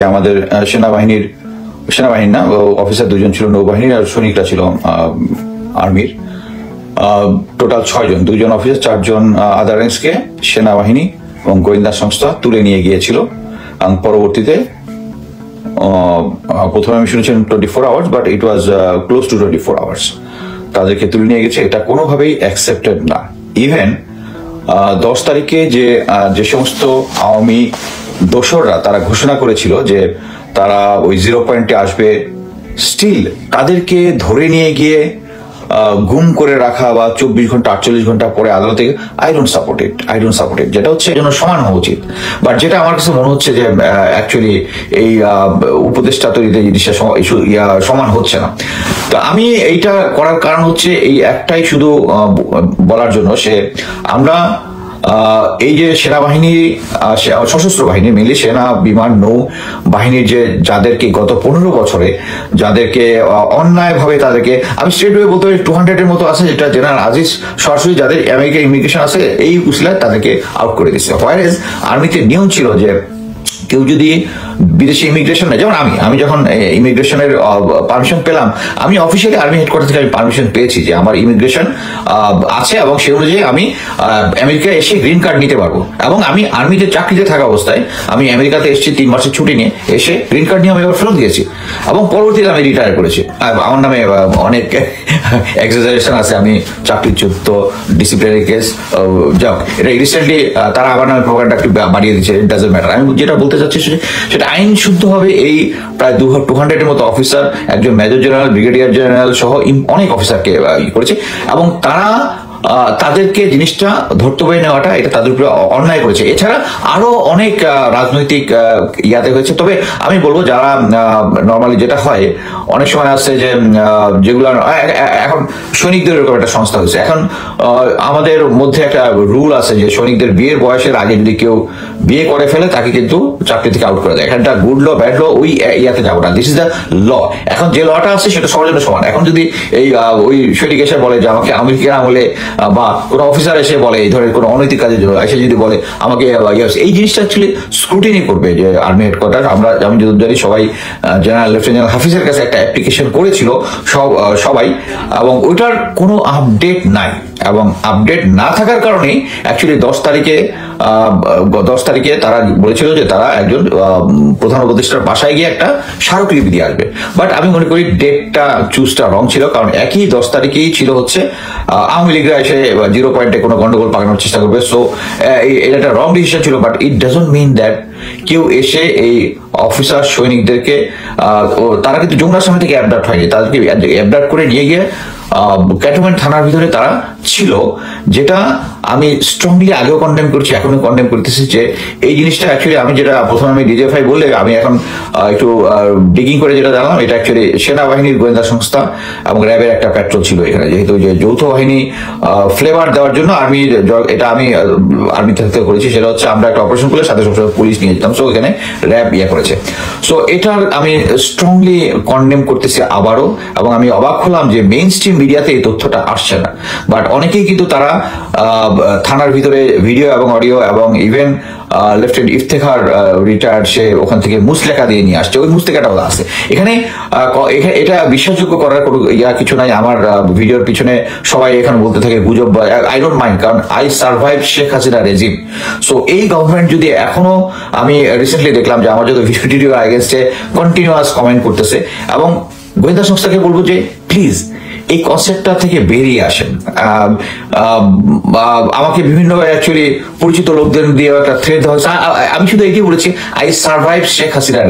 আমাদের সেনাবাহিনীর না অফিসার দুজন ছিল নৌবাহিনীর, আর সৈনিকরা ছিল আর্মির। টোটাল 6 জন, 2 জন অফিসার, 4 জন আদার র্যাঙ্কসকে সেনাবাহিনী এবং গোয়েন্দা সংস্থা তুলে নিয়ে গিয়েছিল। এবং পরবর্তীতে প্রথমে আমি শুনেছিলাম 24 hours, but it was close two 24 hours তাদেরকে তুলে নিয়ে গেছে। এটা কোনোভাবেই অ্যাকসেপ্টেড না। ইভেন 10 তারিখে যে সমস্ত আওয়ামী দোসররা তারা ঘোষণা করেছিল যে তারা ওই 0 পয়েন্টে আসবে, স্টিল তাদেরকে ধরে নিয়ে গিয়ে গুম করে রাখা বা 24 ঘন্টা 48 ঘন্টা পরে আদালতে, আই ডোন্ট সাপোর্ট ইট। যেটা হচ্ছে জন্য সমান হওয়া উচিত। বাট যেটা আমার কাছে মনে হচ্ছে যে অ্যাকচুয়ালি এই উপদেষ্টা তৈরিতে জিনিসটা সমান হচ্ছে না। তো আমি এইটা করার কারণ হচ্ছে এই একটাই শুধু বলার জন্য, আমরা এই যে সেনাবাহিনী, সশস্ত্র বাহিনী মেনলি সেনা, বিমান, নৌ বাহিনীর যাদেরকে গত 15 বছরে যাদেরকে অন্যায়ভাবে তাদেরকে, আমি স্ট্রেট ওয়ে বলতে পারি 200 এর মতো আছে, যেটা জেনারেল আজিজ সরাসরি যাদের আমেরিকা ইমিগ্রেশন আছে এই উসিলায় তাদেরকে আউট করে দিচ্ছে। হোয়ারেজ আর্মিতে নিয়ম ছিল যে কেউ যদি বিদেশি ইমিগ্রেশন নেয়, যেমন আমি যখন ইমিগ্রেশনের পারমিশন পেলাম, আমি অফিসিয়ালি আর্মি হেডকোয়ার্টার থেকে আমি পারমিশন পেয়েছি যে আমার ইমিগ্রেশন আছে এবং সেই অনুযায়ী আমি আমেরিকায় এসে গ্রিন কার্ড নিতে পারবো। এবং আমি আর্মিতে চাকরিতে থাকা অবস্থায় আমি আমেরিকাতে এসেছি 3 মাসের ছুটি নিয়ে, এসে গ্রিন কার্ড নিয়ে আমি আবার ফেরত দিয়েছি এবং পরবর্তীতে আমি রিটায়ার করেছি। আমার নামে অনেক এক্সাজারেশন আছে, আমি চাকরিচ্যুত, ডিসিপ্লিনারি কেস, যাক এটা রিসেন্টলি তারা আমার নামে প্রোগ্রামটা একটু বাড়িয়ে দিচ্ছে। It doesn't matter. আমি যেটা বলতে চাচ্ছি সেটা আইন শুদ্ধভাবে এই প্রায় 200 এর মতো অফিসার, একজন মেজর জেনারেল, ব্রিগেডিয়ার জেনারেল সহ অনেক অফিসারকে করেছে এবং তাদেরকে জিনিসটা ধরতে পেরে নেওয়াটা এটা তাদের উপরে অন্যায় করেছে। এছাড়া আরো অনেক রাজনৈতিক ইয়াতে হয়েছে। তবে আমি বলবো যারা নর্মালি যেটা হয় অনেক সময় আছে যে যেগুলো এখন সৈনিকদের এরকম একটা সংস্থা হয়েছে। এখন আমাদের মধ্যে একটা রুল আছে যে সৈনিকদের বিয়ের বয়সের আগে যদি কেউ বিয়ে করে ফেলে তাকে কিন্তু চাকরি থেকে আউট করে দেয়। এখানটা গুড ল ব্যাড ল ওই ইয়াতে যাবো না, দিস ইজ দ্য ল। এখন যে লটা আছে সেটা সবার জন্য সমান। এখন যদি ওই সৈনিক এসে বলে যে আমাকে আমেরিকান আমলে, বা কোনো অফিসার এসে বলে এই ধরনের কোনো অনৈতিক কাজের জন্য এসে যদি বলে আমাকে, এই জিনিসটা অ্যাকচুয়ালি স্ক্রুটিনি করবে যে আর্মি হেডকোয়ার্টার। আমি যদি জানি সবাই জেনারেল লেফটেন্যান্ট হাফিজের কাছে একটা অ্যাপ্লিকেশন করেছিল সবাই, এবং ওইটার কোনো আপডেট নাই। এবং আপডেট না থাকার কারণেই অ্যাকচুয়ালি 10 তারিখে তারা বলেছিল যে তারা একজন প্রধান উপদেষ্টার বাসায় গিয়ে একটা স্মারকলিপি দিয়ে আসবে। বাট আমি মনে করি ডেটটা চুজটা রং ছিল, কারণ একই 10 তারিখেই ছিল হচ্ছে আওয়ামী লীগরা এসে 0 পয়েন্টে কোনো গন্ডগোল পাকানোর চেষ্টা করবে। সো এটা একটা রং ডিসিশন ছিল। But it doesn't mean that কেউ এসে এই অফিসার সৈনিকদেরকে, তারা কিন্তু যমুনার সামনে থেকে অ্যাবডাক্ট হয়নি, তাদেরকে অ্যাবডাক্ট করে নিয়ে গিয়ে ক্যান্টনমেন্ট থানার ভিতরে তারা ছিল, যেটা আমি স্ট্রংলি আগেও কন্ডেম করছি, এখনো কন্ডেম করতেছি। যে এই জিনিসটা অ্যাকচুয়ালি আমি যেটা প্রথমে আমি ডিজিএফআই বললে আমি এখন একটু ডিগিং করে যেটা জানলাম, এটা অ্যাকচুয়ালি সেনাবাহিনীর গোয়েন্দা সংস্থা এবং র্যাবের একটা পেট্রোল ছিল এখানে। যেহেতু যে যৌথ বাহিনী ফ্লেভার দেওয়ার জন্য এটা আমি আর্মি থেকে করেছি, সেটা হচ্ছে আমরা একটা অপারেশন করলে সাথে সবসময় পুলিশ নিয়ে যেতাম। সো এখানে র্যাব করেছে। সো এটার আমি স্ট্রংলি কন্ডেম করতেছি আবারও। এবং আমি অবাক হলাম যে মেইন স্ট্রিম মিডিয়াতে এই তথ্যটা আসছে না। বাট অনেকেই কিন্তু তারা থানার ভিতরে ভিডিও এবং অডিও এবং ইভেন লেফটেন্যান্ট ইফতেখার রিটায়ার্ড, সে ওখান থেকে মুসলেখা দিয়ে নিয়ে আসছে, ওই মুসলেখাটাও আছে এখানে। এটা বিশ্বাসযোগ্য করার কোনো কিছু নাই। আমার ভিডিওর পিছনে সবাই এখানে বলতে থাকে গুজব, আই ডোন্ট মাইন্ড, কারণ I survive Sheikh Hasina regime. So এই গভর্নমেন্ট যদি এখনো, আমি রিসেন্টলি দেখলাম যে আমার যত ভিডিও এগেনস্টে কন্টিনিউয়াস কমেন্ট করতেছে, এবং গোয়েন্দা সংস্থাকে বলবো যে প্লিজ এই কনসেপ্টটা থেকে বেরিয়ে আসেন। আমাকে বিভিন্ন অ্যাকচুয়ালি পরিচিত লোকদের দিয়ে একটা থ্রেড দেওয়া হয়েছে। আমি শুধু এটি বলেছি, I survive Sheikh Hasina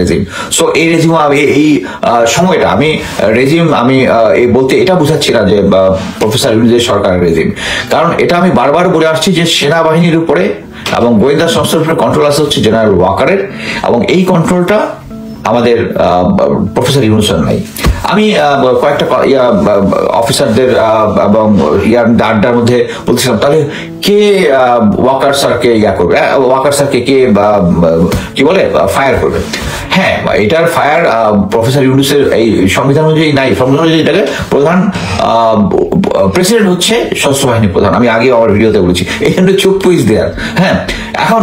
regime. So এই রেজিম, এই সময়টা আমি রেজিম, আমি বলতে এটা বোঝাচ্ছি না যে প্রফেসর ইউনূসের সরকারের রেজিম, কারণ এটা আমি বারবার বলে আসছি যে সেনাবাহিনীর উপরে এবং গোয়েন্দা সংস্থার উপরে কন্ট্রোল আছে হচ্ছে জেনারেল ওয়াকারের, এবং এই কন্ট্রোলটা আমাদের প্রফেসর ইউনূসের নাই। আমি কয়েকটা অফিসারদের এবং আড্ডার মধ্যে বলছিলাম, তাহলে কে ওয়াকার স্যারকে করবে, ওয়াকার স্যারকে কে কি বলে ফায়ার করবে। হ্যাঁ, এটার ফায়ার প্রফেসর ইউনূসের এই সংবিধান অনুযায়ী নাই। সংবিধান অনুযায়ী এটাকে প্রধান প্রেসিডেন্ট হচ্ছে সশস্ত্র বাহিনী প্রধান। আমি আগে আমার ভিডিওতে বলেছি, এখানে চুপ্পু ইজ দেয়ার। হ্যাঁ, এখন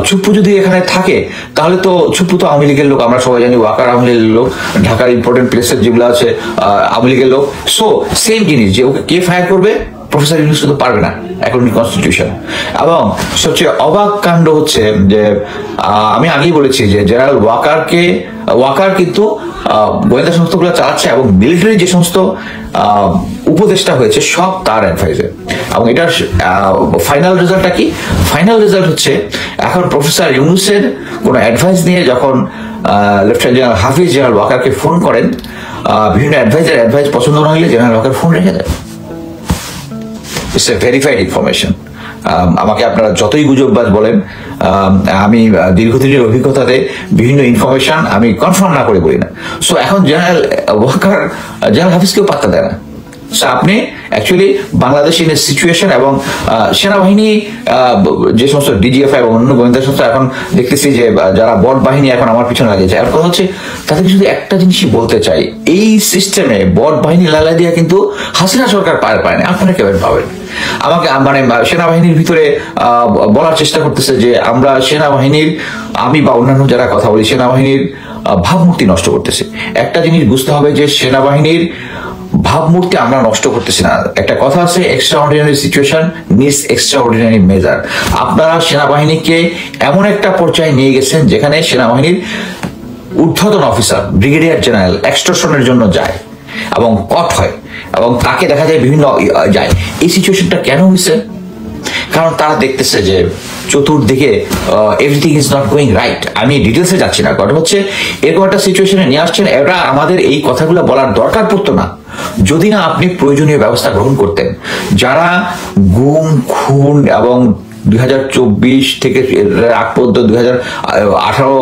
চুপ্পু যদি এখানে থাকে তাহলে তো চুপ্পু তো আওয়ামী লীগের লোক, আমরা সবাই জানি ওয়াকার আওয়ামী লীগের লোক, ঢাকার ইম্পর্টেন্ট প্লেসের যেগুলো আছে আওয়ামী লীগের লোক। সো সেম জিনিস যে ওকে কে ফায়ার করবে, প্রফেসর ইউনূস তো পারবে না অ্যাকর্ডিং কনস্টিটিউশন। এবং সবচেয়ে অবাক কাণ্ড হচ্ছে যে আমি আগেই বলেছি যে জেনারেল ওয়াকার কিন্তু গোয়েন্দা সংস্থাগুলো চালাচ্ছে এবং মিলিটারি যে সমস্ত উপদেষ্টা হয়েছে সব তার অ্যাডভাইজে। এবং এটার ফাইনাল রেজাল্টটা কি? ফাইনাল রেজাল্ট হচ্ছে এখন প্রফেসর ইউনূসের কোনো অ্যাডভাইস নিয়ে যখন লেফটেন্যান্ট জেনারেল হাফিজ জেনারেল ওয়াকারকে ফোন করেন, বিভিন্ন অ্যাডভাইস পছন্দ না হলে জেনারেল ওয়াকার ফোন রেখে দেয়। It's a verified information. আমাকে আপনারা যতই গুজববাজ বলেন, আমি দীর্ঘদিনের অভিজ্ঞতাতে বিভিন্ন ইনফরমেশন আমি কনফার্ম না করে বলি না। সো এখন জেনারেল ওয়াকার জেনারেল হাফিজকেও পাত্তা দেয় না। সো আপনি অ্যাকচুয়ালি বাংলাদেশের সিচুয়েশন এবং সেনাবাহিনী যে সমস্ত ডিজিএফ এবং অন্য গোয়েন্দা সংস্থা এখন দেখতেছি যে যারা বট বাহিনী এখন আমার পিছনে লাগিয়েছে, আর কথা হচ্ছে তাদেরকে শুধু একটা জিনিসই বলতে চাই, এই সিস্টেমে বট বাহিনী লালা দিয়া কিন্তু হাসিনা সরকার পায় না। আপনারা কেমন পাবেন? আমাকে মানে সেনাবাহিনীর ভিতরে বলার চেষ্টা করতেছে যে আমরা সেনাবাহিনীর, আমি বা অন্যান্য যারা কথা বলি, সেনাবাহিনীর ভাবমূর্তি নষ্ট করতেছে। একটা জিনিস বুঝতে হবে যে সেনাবাহিনীর ভাবমূর্তি আমরা নষ্ট করতেছি না। একটা কথা আছে, extraordinary situation needs extraordinary measure. আপনারা সেনাবাহিনীকে এমন একটা পর্যায়ে নিয়ে গেছেন যেখানে সেনাবাহিনীর ঊর্ধ্বতন অফিসার ব্রিগেডিয়ার জেনারেল এক্সটর্শনের জন্য যায় এবং কট হয় এবং তাকে দেখা যায় বিভিন্ন যায়। এই সিচুয়েশনটা কেন হয়েছে? কারণ তারা দেখতেছে যে চতুর্দিকে everything is not going right. আমি ডিটেলসে যাচ্ছি না, কথা হচ্ছে এরকম একটা সিচুয়েশনে নিয়ে আসছেন। এটা আমাদের এই কথাগুলো বলার দরকার পড়তো না যদি না আপনি প্রয়োজনীয় ব্যবস্থা গ্রহণ করতেন। যারা গুম, খুন এবং 2024 থেকে আগ পর্যন্ত 2018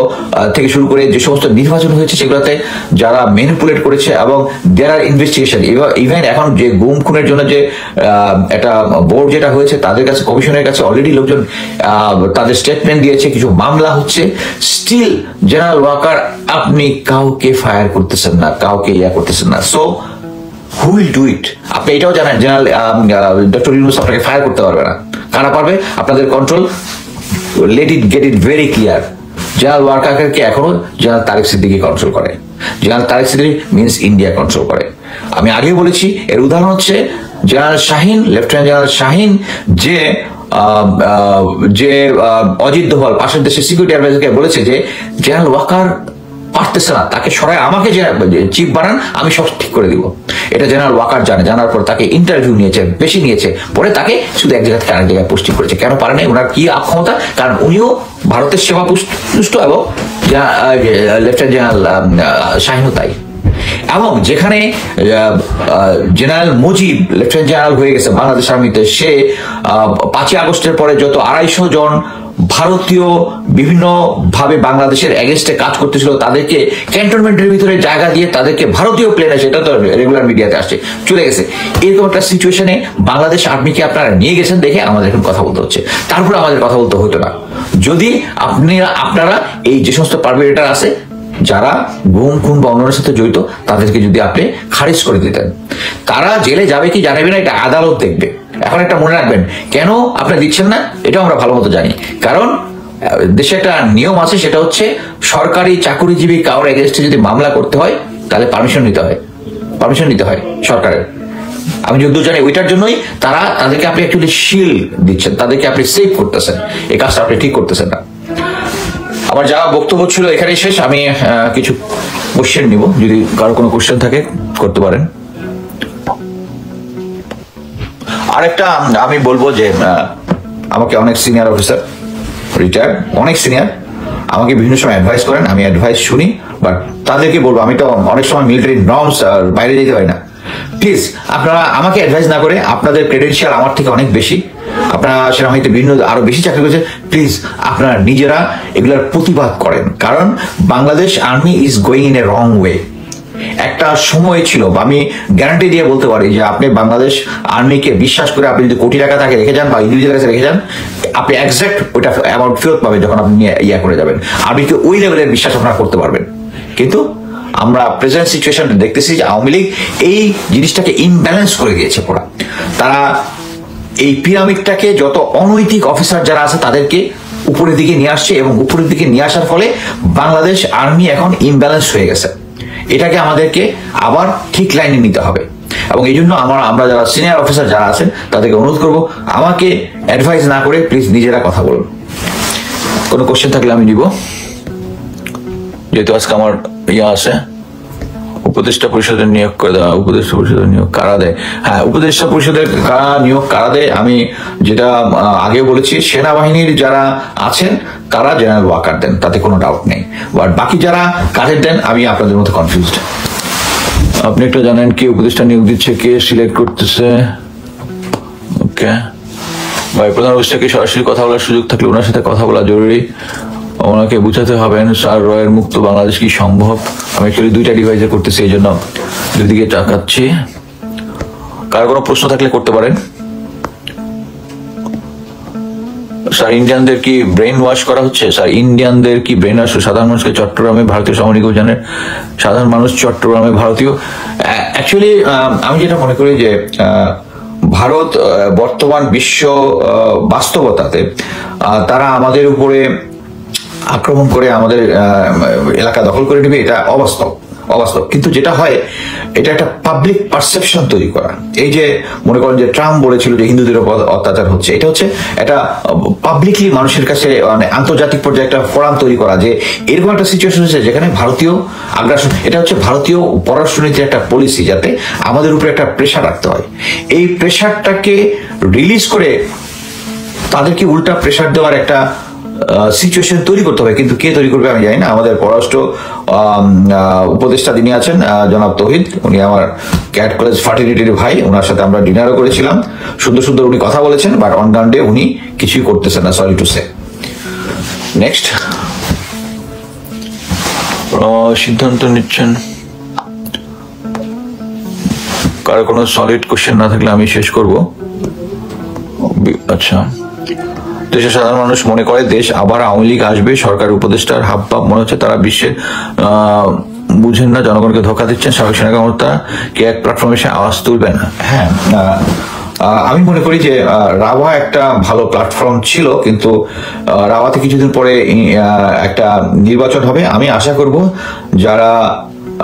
থেকে শুরু করে যে সমস্ত নির্বাচন হয়েছে সেগুলোতে যারা ম্যানিপুলেট করেছে এবং দেয়ার আর ইনভেস্টিগেশন, ইভেন এখন যে গুম খুনের জন্য যে একটা বোর্ড যেটা হয়েছে তাদের কাছে, কমিশনের কাছে অলরেডি লোকজন তাদের স্টেটমেন্ট দিয়েছে, কিছু মামলা হচ্ছে। স্টিল জেনারেল ওয়াকার আপনি কাউকে ফায়ার করতেছেন না, কাউকে করতেছেন না। So who will do it? আপনি এটাও জানেন জেনারেল ডক্টর ইউনূস আপনাকে ফায়ার করতে পারবে না। কারা পারবে? আপনাদের control. Let it get it very clear. General ওয়াকারকে এখনো জেনারেল তারেক সিদ্দিকী কন্ট্রোল করে। General Tarek Siddiqui means India control করে। আমি আগেও বলেছি, এর উদাহরণ হচ্ছে general Shaheen, lieutenant general Shaheen যে অজিত দোভাল পাশের দেশের সিকিউরিটি অ্যাডভাইজারকে বলেছে যে জেনারেল ওয়াকার পারতেছে না, তাকে সরাই আমাকে চিফ বানান, আমি সব ঠিক করে দিব। এটা জেনারেল ওয়াকার জানে। জানার পর তাকে ইন্টারভিউ নিয়েছে, বেশি নিয়েছে, পরে তাকে শুধু এক জায়গা থেকে আরেক জায়গায় পোস্টিং করেছে। কেন পারে নাই? ওনার কি ক্ষমতা? কারণ উনিও ভারতের সেবা পুষ্ট এবং লেফটেন্যান্ট জেনারেল শাহিনও তাই। এবং যেখানে জেনারেল মুজিব লেফটেন্যান্ট জেনারেল হয়ে গেছে বাংলাদেশ আর্মিতে, সে 5ই আগস্টের পরে যত 250 জন ভারতীয় বিভিন্ন ভাবে বাংলাদেশের এগেনস্টে কাজ করতেছিল তাদেরকে ক্যান্টনমেন্টের ভিতরে জায়গা দিয়ে তাদেরকে ভারতীয় প্লেনে, সেটা তো রেগুলার মিডিয়াতে আসছে, চলে গেছে। এরকম একটা সিচুয়েশনে বাংলাদেশ আর্মিকে আপনারা নিয়ে গেছেন দেখে আমাদের এখন কথা বলতে হচ্ছে। তারপরে আমাদের কথা বলতে হতো না যদি আপনারা এই যে সমস্ত পারমিটের আছে যারা গুম, খুন বা অন্যের সাথে জড়িত তাদেরকে যদি আপনি খারিজ করে দিতেন, তারা জেলে যাবে কি জানাবে না এটা আদালত দেখবে। এখন একটা মনে রাখবেন, কেন আপনি দিচ্ছেন না এটা আমরা ভালো মতো জানি। কারণ দেশে একটা নিয়ম আছে, সেটা হচ্ছে সরকারি চাকরিজীবী কারোর এগেনস্টে যদি মামলা করতে হয় তাহলে পারমিশন নিতে হয় সরকারের। আমি যদিও জানি ওইটার জন্যই তাদেরকে আপনি অ্যাকচুয়ালি শিল্ড দিচ্ছেন, তাদেরকে আপনি সেভ করতেছেন। এই কাজটা আপনি ঠিক করতেছেন না। আমার যা বক্তব্য ছিল এখানেই শেষ। আমি কিছু কোশ্চেন নিব, যদি কারো কোনো কোশ্চেন থাকে করতে পারেন। আরেকটা আমি বলবো যে আমাকে অনেক সিনিয়র অফিসার, রিটায়ার্ড অনেক সিনিয়র, আমাকে বিভিন্ন সময় অ্যাডভাইস করেন, আমি অ্যাডভাইস শুনি, বাট তাদেরকে বলবো আমি তো অনেক সময় মিলিটারি নর্মস আর বাইরে যেতে হয় না। প্লিজ আপনারা আমাকে অ্যাডভাইস না করে, আপনাদের ক্রেডেনশিয়াল আমার থেকে অনেক বেশি, আপনারা সেনাবাহিনীতে বিভিন্ন আরো বেশি চাকরি করেছেন, প্লিজ আপনারা নিজেরা এগুলার প্রতিবাদ করেন। কারণ Bangladesh army is going in a wrong way. একটা সময় ছিল, আমি গ্যারান্টি দিয়ে বলতে পারি যে আপনি বাংলাদেশ আর্মিকে বিশ্বাস করে আপনি যদি কোটি টাকা তাকে রেখে যান বা ইন্ডিভিজুয়াল কাছে রেখে যান, আপনি এক্সাক্ট ওইটা অ্যামাউন্ট ফেরত পাবেন যখন আপনি ইয়া করে যাবেন। আর্মিকে ওই লেভেলের বিশ্বাস আপনারা করতে পারবেন। কিন্তু আমরা প্রেজেন্ট সিচুয়েশন দেখতেছি যে আওয়ামী লীগ এই জিনিসটাকে ইমব্যালেন্স করে দিয়েছে পুরা। তারা এই পিরামিডটাকে যত অনৈতিক অফিসার যারা আছে তাদেরকে উপরের দিকে নিয়ে আসছে, এবং উপরের দিকে নিয়ে আসার ফলে বাংলাদেশ আর্মি এখন ইমব্যালেন্স হয়ে গেছে। এটাকে আমাদেরকে আবার ঠিক লাইনে নিতে হবে, এবং এই জন্য আমরা যারা সিনিয়র অফিসার যারা আছেন তাদেরকে অনুরোধ করব, আমাকে অ্যাডভাইস না করে প্লিজ নিজেরা কথা বলুন। কোনো কোশ্চেন থাকলে আমি দিব, যেহেতু আজকে আমার আছে উপদেষ্টা পরিষদের নিয়োগ করে দেওয়া। উপদেষ্টা পরিষদের নিয়োগ কারা দেয়? হ্যাঁ, উপদেষ্টা পরিষদের নিয়োগ কারা দেয় আমি যেটা আগে বলেছি, সেনাবাহিনীর যারা আছেন তারা জেনারেল ওয়াকার দেন, তাতে কোনো ডাউট নেই। বাট বাকি যারা কাদের দেন আমি আপনাদের মতো কনফিউজড। আপনি একটা জানেন কি উপদেষ্টা নিয়োগ দিচ্ছে, কে সিলেক্ট করতেছে? ওকে ভাই, প্রধান উপদেষ্টাকে সরাসরি কথা বলার সুযোগ থাকলে ওনার সাথে কথা বলা জরুরি। ওনাকে বুঝাতে হবেন স্যার রয়ের মুক্ত বাংলাদেশ কি সম্ভব। আমি অ্যাকচুয়ালি দুইটা ডিভাইসে করতেছি, এই জন্য দুদিকে তাকাচ্ছি। কার কোনো প্রশ্ন থাকলে করতে পারেন। স্যার ইন্ডিয়ানদের কি ব্রেন ওয়াশ করা হচ্ছে? স্যার ইন্ডিয়ানদের কি ব্রেন ওয়াশ? সাধারণ মানুষকে চট্টগ্রামে ভারতীয় সামরিক অভিযানের সাধারণ মানুষ চট্টগ্রামে ভারতীয়, অ্যাকচুয়ালি আমি যেটা মনে করি যে ভারত বর্তমান বিশ্ব বাস্তবতাতে তারা আমাদের উপরে আক্রমণ করে আমাদের এলাকা দখল করে নেবে, এটা অবাস্তব। কিন্তু যেটা হয় এটা একটা পাবলিক পারসেপশন তৈরি করা। এই যে মনে করেন যে ট্রাম্প বলেছিল যে হিন্দুদের উপর অত্যাচার হচ্ছে, এটা হচ্ছে এটা পাবলিকলি মানুষের কাছে মানে আন্তর্জাতিক পর্যায়ে একটা ফোরাম তৈরি করা যে এরকম একটা সিচুয়েশন হচ্ছে যেখানে ভারতীয় আগ্রাসন, এটা হচ্ছে ভারতীয় পররাষ্ট্রনীতির একটা পলিসি, যাতে আমাদের উপরে একটা প্রেশার রাখতে হয়। এই প্রেশারটাকে রিলিজ করে তাদেরকে উল্টা প্রেশার দেওয়ার একটা সিচুয়েশন তৈরি করতে হবে। কিন্তু কে তৈরি করবে আমি জানি না। আমাদের পররাষ্ট্র উপদেষ্টা যিনি আছেন জনাব তৌহিদ, উনি আমার ক্যাট কলেজ ফার্টিলিটির ভাই, ওনার সাথে আমরা ডিনারও করেছিলাম। সুন্দর সুন্দর উনি কথা বলেছেন, বাট অন গ্রাউন্ডে উনি কিছুই করতেছেন না, সরি টু সে। নেক্সট, সিদ্ধান্ত নিচ্ছেন। কারো কোনো সলিড কোশ্চেন না থাকলে আমি শেষ করব। আচ্ছা, দেশের সাধারণ মানুষ মনে করে দেশ আবার আওয়ামী লীগ আসবে, সরকার উপদেষ্টার হাবভাব মনে হচ্ছে তারা বিশ্বের বুঝেন না, জনগণকে ধোঁকা দিচ্ছেন। সাবেক সেনা কর্মকর্তা কে এক প্ল্যাটফর্মে এসে আওয়াজ তুলবেন? হ্যাঁ, আমি মনে করি যে রাওয়া একটা ভালো প্ল্যাটফর্ম ছিল, কিন্তু রাওয়াতে কিছুদিন পরে একটা নির্বাচন হবে। আমি আশা করব যারা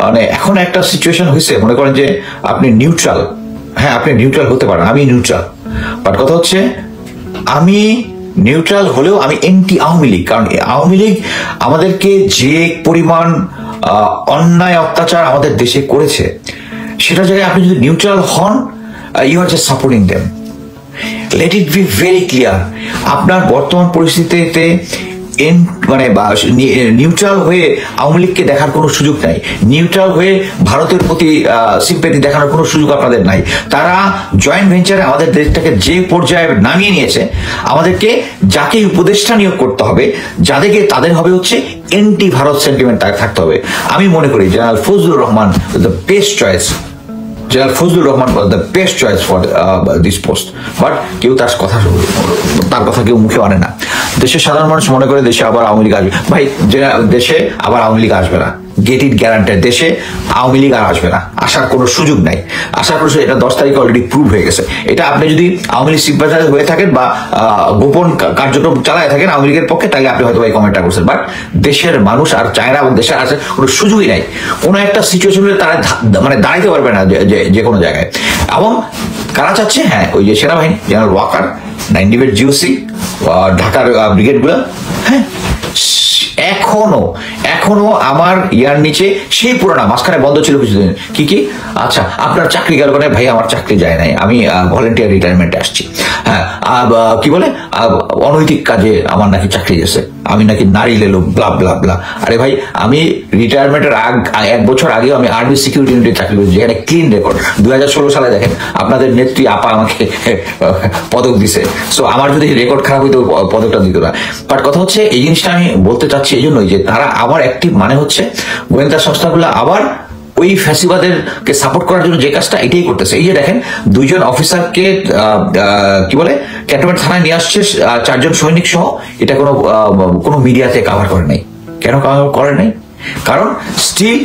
মানে এখন একটা সিচুয়েশন হয়েছে, মনে করেন যে আপনি নিউট্রাল, হ্যাঁ আপনি নিউট্রাল হতে পারেন, আমি নিউট্রাল, বাট কথা হচ্ছে আমি নিউট্রাল হলেও আমি এন্টি আওয়ামী লীগ। কারণ আওয়ামী লীগ আমাদেরকে যে পরিমাণ অন্যায় অত্যাচার আমাদের দেশে করেছে, সেটা জায়গায় আপনি যদি নিউট্রাল হন, you are just supporting them. Let it be very clear, আপনার বর্তমান পরিস্থিতিতে মানে নিউট্রাল হয়ে আওয়ামী লীগকে দেখার কোনো সুযোগ নাই, নিউট্রাল হয়ে ভারতের প্রতি সিম্প্যাথি দেখানোর কোনো সুযোগ আপনাদের নাই। তারা জয়েন্ট ভেঞ্চারে আমাদের দেশটাকে যে পর্যায়ে নামিয়ে নিয়েছে, আমাদেরকে যাকে উপদেষ্টা নিয়োগ করতে হবে, যাদেরকে তাদের হবে হচ্ছে এন্টি ভারত সেন্টিমেন্ট থাকতে হবে। আমি মনে করি general Fazlur Rahman the best choice. General Fazlur Rahman was the best choice for this post, but কেউ তার কথা কেউ মুখে আনে না। দেশের সাধারণ মানুষ মনে করে দেশে আবার আওয়ামী লীগ আসবে। ভাই, দেশে আবার আওয়ামী লীগ আসবে না, গেট ইট গ্যারান্টেড। দেশে আওয়ামী লীগ আর আসবে না, আসার কোনো সুযোগ নাই। আসার কোনো, এটা 10 তারিখে অলরেডি প্রুভ হয়ে গেছে। এটা আপনি যদি আওয়ামী লীগ সিম্পাথাইজার হয়ে থাকেন বা গোপন কার্যক্রম চালায় থাকেন আওয়ামী লীগের পক্ষে, তাহলে আপনি হয়তো এই কমেন্টটা করছেন। বাট দেশের মানুষ আর চায় না, এবং দেশের আছে কোনো সুযোগই নাই। কোনো একটা সিচুয়েশনে তারা মানে দাঁড়াইতে পারবে না যে কোনো জায়গায়। এবং কারা চাচ্ছে? হ্যাঁ, ওই যে সেনাবাহিনী, জেনারেল ওয়াকার, 90 জিওসি, ঢাকার ব্রিগেড গুলো। হ্যাঁ, এখনো আমার ইয়ার নিচে সেই পুরোনো, মাঝখানে বন্ধ ছিল কিছুদিন। কি আচ্ছা, আপনার চাকরি গেল কেন? ভাই, আমার চাকরি যায় নাই, আমি ভলেন্টিয়ার রিটায়ারমেন্টে আসছি। হ্যাঁ, কি বলে অনৈতিক কাজে আমার নাকি চাকরি গেছে, আমি নাকি নারী লেলো, ব্লা ব্লা ব্লা। আরে ভাই, আমি রিটায়ারমেন্টের 1 বছর আগেও আমি আর্মি সিকিউরিটি ইউনিটে চাকরি করেছি, যেখানে ক্লিন রেকর্ড। 2016 সালে দেখেন আপনাদের নেত্রী আপা আমাকে পদক দিছে। সো আমার যদি রেকর্ড খারাপ হইতো পদকটা দিত না। বাট কথা হচ্ছে এই জিনিসটা আমি বলতে চাচ্ছি এই জন্যই যে তারা আবার অ্যাক্টিভ, মানে হচ্ছে গোয়েন্দা সংস্থাগুলো আবার ওই ফ্যাসিবাদেরকে সাপোর্ট করার জন্য যে কাজটা এটাই করতেছে। এই যে দেখেন, দুইজন অফিসারকে কি বলে ক্যান্টনমেন্ট থানায় নিয়ে আসছে 4 জন সৈনিক সহ, এটা কোনো মিডিয়াতে কাভার করে নাই। কেন কাভার করে নাই? কারণ স্টিল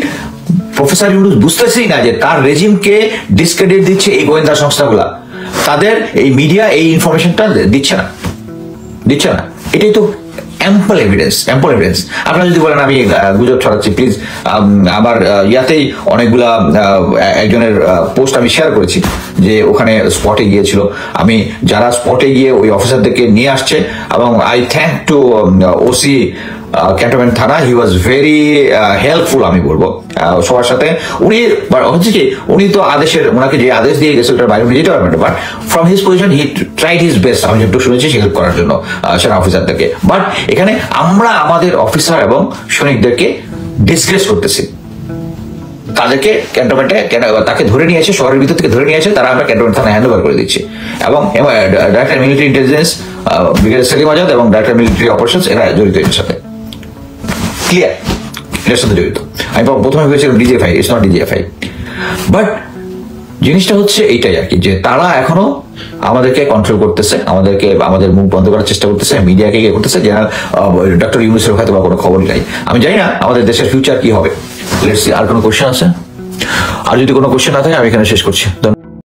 প্রফেসর ইউনূস বুঝতেছেই না যে তার রেজিমকে ডিসক্রেডিট দিচ্ছে এই গোয়েন্দা সংস্থাগুলা, তাদের এই মিডিয়া এই ইনফরমেশনটা দিচ্ছে না। এটাই তো অ্যাম্পল এভিডেন্স। আপনারা যদি বলেন আমি গুজব ছড়াচ্ছি, প্লিজ আমার ইয়াতেই অনেকগুলা একজনের পোস্ট আমি শেয়ার করেছি যে ওখানে স্পটে গিয়েছিল, আমি যারা স্পটে গিয়ে ওই অফিসারদেরকে নিয়ে আসছে, এবং I thank two OC cantonment থানা, হি ওয়াজ ভেরি হেল্পফুল আমি বলবো সবার সাথে। উনি হচ্ছে কি, উনি তো ওনাকে যে আদেশ দিয়ে গেছে ওটার বাইরে উনি যেতে পারবেন, but from his position he tried his best. আমি যেটুকু শুনেছি হেল্প করার জন্য সেনা অফিসারদেরকে। বাট এখানে আমরা আমাদের অফিসার এবং সৈনিকদেরকে ডিসগ্রেস করতেছি। তাদেরকে ক্যান্টনমেন্টে তাকে ধরে নিয়ে এসে, শহরের ভিতর থেকে ধরে নিয়ে এসে তারা আমরা ক্যান্টনমেন্ট থানায় হ্যান্ড ওভার করে দিচ্ছি। এবং director military intelligence brigadier Selim Azad এবং ডাইরেক্টর মিলিটারি অপারেশনস এরা জড়িত এর সাথে, ক্লিয়ার, এর সাথে জড়িত। আমি প্রথমে ভেবেছিলাম DGFI, it's not DGFI. But জিনিসটা হচ্ছে এইটাই আর কি, যে তারা এখনো আমাদেরকে কন্ট্রোল করতেছে, আমাদের মুখ বন্ধ করার চেষ্টা করতেছে, মিডিয়াকে করতেছে। জেনারেল ডক্টর ইউনূসের হয়তো বা কোনো খবরই নাই। আমি জানি না আমাদের দেশের ফিউচার কি হবে। Let's see. আর কোনো কোশ্চেন আছে? আর যদি কোনো কোশ্চেন না থাকে আমি এখানে শেষ করছি।